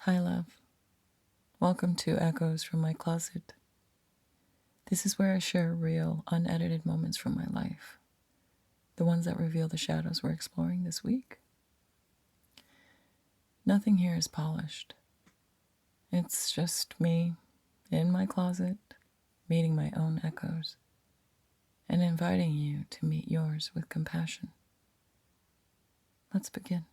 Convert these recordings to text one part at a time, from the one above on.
Hi, love. Welcome to Echoes from My Closet. This is where I share real, unedited moments from my life, the ones that reveal the shadows we're exploring this week. Nothing here is polished. It's just me in my closet, meeting my own echoes, and inviting you to meet yours with compassion. Let's begin.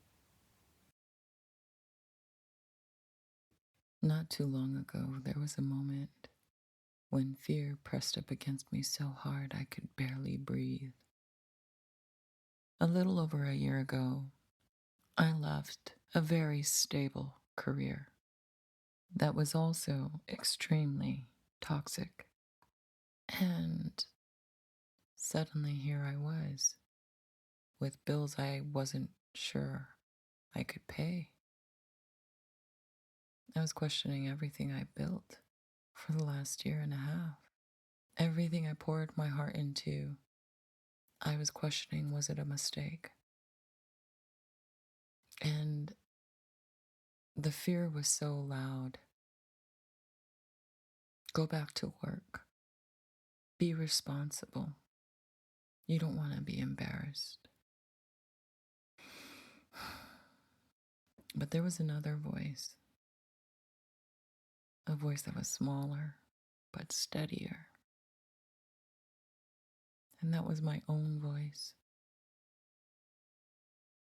Not too long ago, there was a moment when fear pressed up against me so hard I could barely breathe. A little over a year ago, I left a very stable career that was also extremely toxic. And suddenly here I was with bills I wasn't sure I could pay. I was questioning everything I built for the last year and a half. Everything I poured my heart into, I was questioning, was it a mistake? And the fear was so loud. Go back to work. Be responsible. You don't want to be embarrassed. But there was another voice, a voice that was smaller but steadier. And that was my own voice.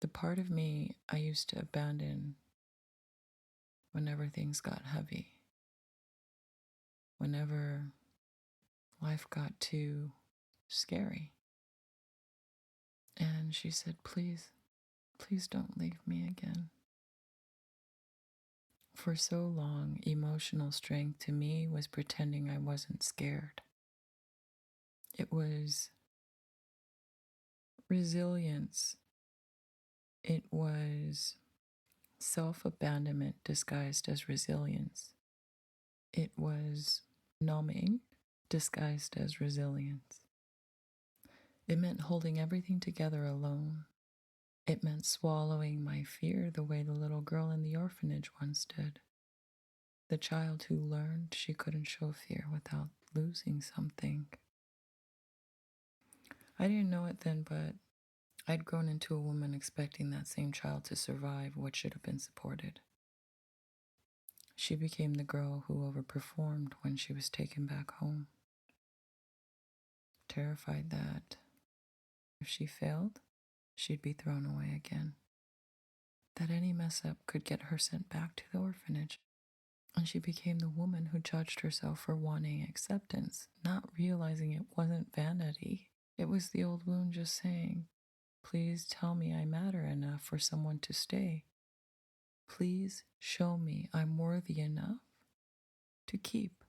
The part of me I used to abandon whenever things got heavy, whenever life got too scary. And she said, please, please don't leave me again. For so long, emotional strength to me was pretending I wasn't scared. It was resilience. It was self abandonment disguised as resilience. It was numbing disguised as resilience. It meant holding everything together alone. It meant swallowing my fear the way the little girl in the orphanage once did. The child who learned she couldn't show fear without losing something. I didn't know it then, but I'd grown into a woman expecting that same child to survive what should have been supported. She became the girl who overperformed when she was taken back home, terrified that if she failed, she'd be thrown away again, that any mess up could get her sent back to the orphanage. And she became the woman who judged herself for wanting acceptance, not realizing it wasn't vanity. It was the old wound just saying, please tell me I matter enough for someone to stay. Please show me I'm worthy enough to keep.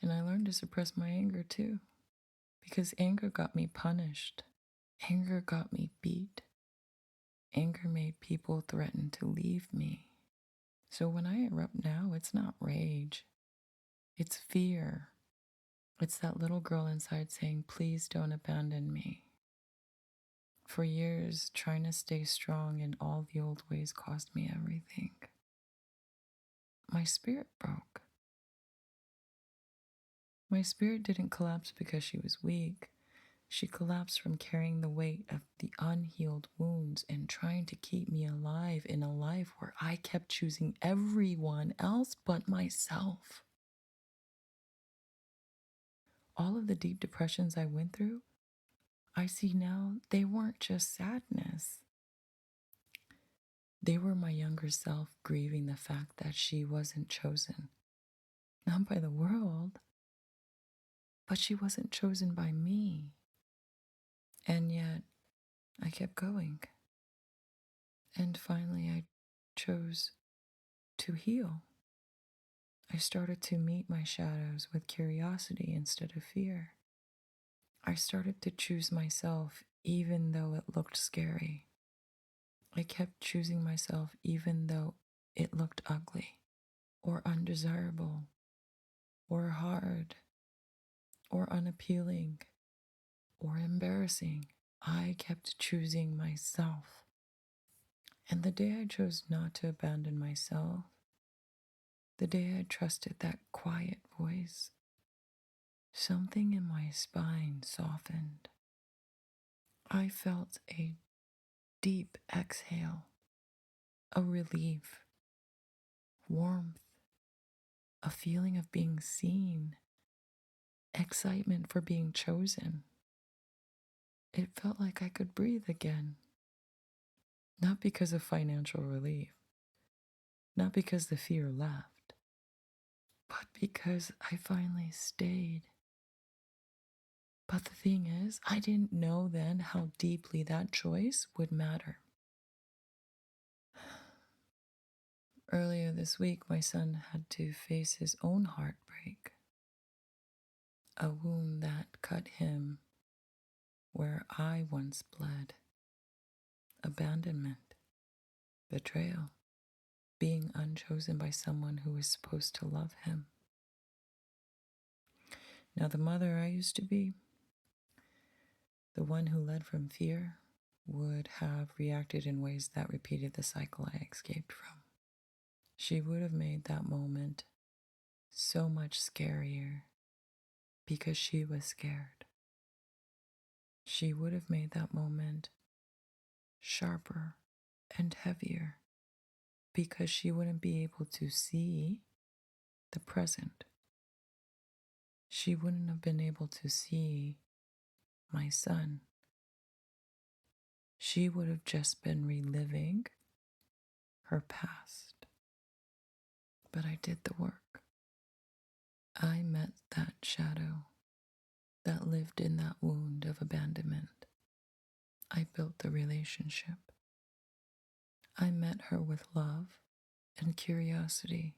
And I learned to suppress my anger too, because anger got me punished. Anger got me beat. Anger made people threaten to leave me. So when I erupt now, it's not rage, it's fear. It's that little girl inside saying, please don't abandon me. For years, trying to stay strong in all the old ways cost me everything. My spirit broke. My spirit didn't collapse because she was weak. She collapsed from carrying the weight of the unhealed wounds and trying to keep me alive in a life where I kept choosing everyone else but myself. All of the deep depressions I went through, I see now they weren't just sadness. They were my younger self grieving the fact that she wasn't chosen. Not by the world, but she wasn't chosen by me. And yet, I kept going. And finally, I chose to heal. I started to meet my shadows with curiosity instead of fear. I started to choose myself even though it looked scary. I kept choosing myself even though it looked ugly, or undesirable, or hard, or unappealing, or embarrassing. I kept choosing myself. And the day I chose not to abandon myself, the day I trusted that quiet voice, something in my spine softened. I felt a deep exhale, a relief, warmth, a feeling of being seen, excitement for being chosen. It felt like I could breathe again, not because of financial relief, not because the fear left, but because I finally stayed. But the thing is, I didn't know then how deeply that choice would matter. Earlier this week, my son had to face his own heartbreak, a wound that cut him where I once bled. Abandonment, betrayal, being unchosen by someone who was supposed to love him. Now, the mother I used to be, the one who led from fear, would have reacted in ways that repeated the cycle I escaped from. She would have made that moment so much scarier because she was scared. She would have made that moment sharper and heavier because she wouldn't be able to see the present. She wouldn't have been able to see my son. She would have just been reliving her past. But I did the work. I met that shadow that lived in that wound of abandonment. I built the relationship. I met her with love and curiosity,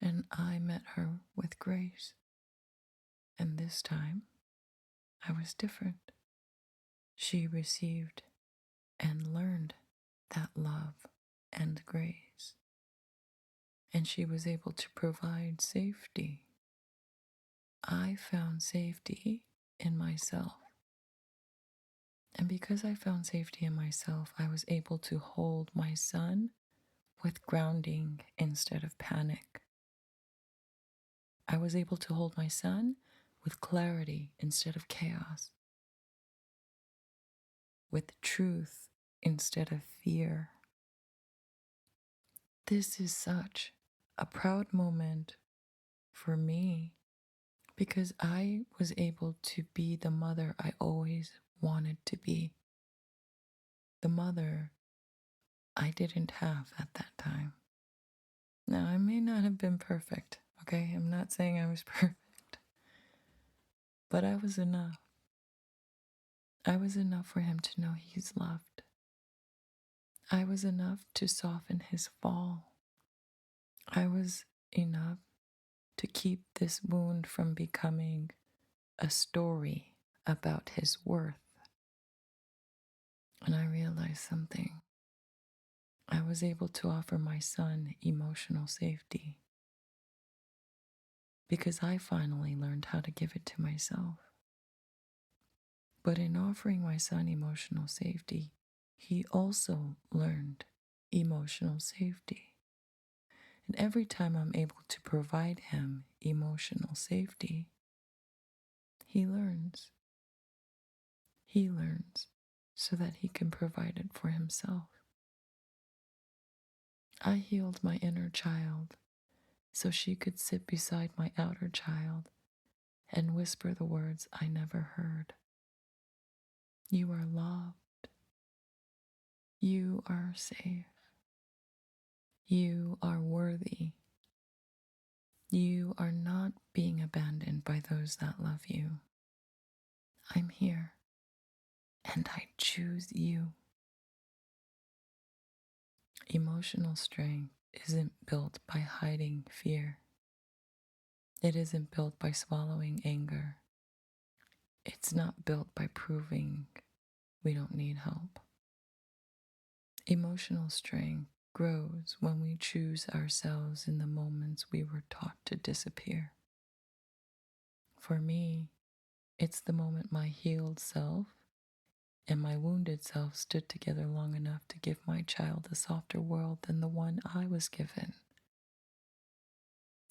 and I met her with grace. And this time, I was different. She received and learned that love and grace, and she was able to provide safety. I found safety in myself. And because I found safety in myself, I was able to hold my son with grounding instead of panic. I was able to hold my son with clarity instead of chaos, with truth instead of fear. This is such a proud moment for me because I was able to be the mother I always wanted to be, the mother I didn't have at that time. Now, I may not have been perfect, okay? I'm not saying I was perfect, but I was enough. I was enough for him to know he's loved. I was enough to soften his fall. I was enough to keep this wound from becoming a story about his worth. And I realized something. I was able to offer my son emotional safety because I finally learned how to give it to myself. But in offering my son emotional safety, he also learned emotional safety. And every time I'm able to provide him emotional safety, he learns. He learns so that he can provide it for himself. I healed my inner child so she could sit beside my outer child and whisper the words I never heard. You are loved. You are safe. You are worthy. You are not being abandoned by those that love you. I'm here, and I choose you. Emotional strength isn't built by hiding fear. It isn't built by swallowing anger. It's not built by proving we don't need help. Emotional strength grows when we choose ourselves in the moments we were taught to disappear. For me, it's the moment my healed self and my wounded self stood together long enough to give my child a softer world than the one I was given.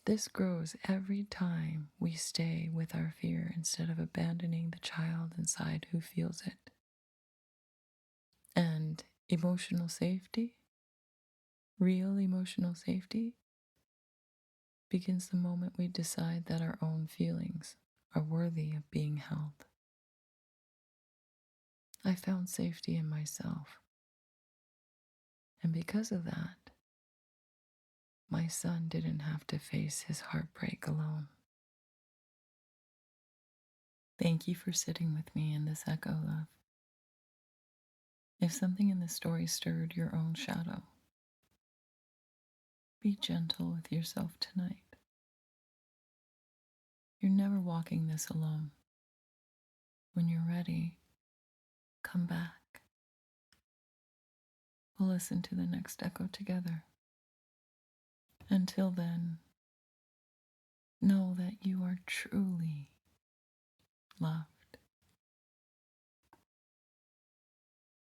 This grows every time we stay with our fear instead of abandoning the child inside who feels it. And emotional safety, real emotional safety, begins the moment we decide that our own feelings are worthy of being held. I found safety in myself. And because of that, my son didn't have to face his heartbreak alone. Thank you for sitting with me in this echo, love. If something in this story stirred your own shadow, be gentle with yourself tonight. You're never walking this alone. When you're ready, come back. We'll listen to the next echo together. Until then, know that you are truly loved.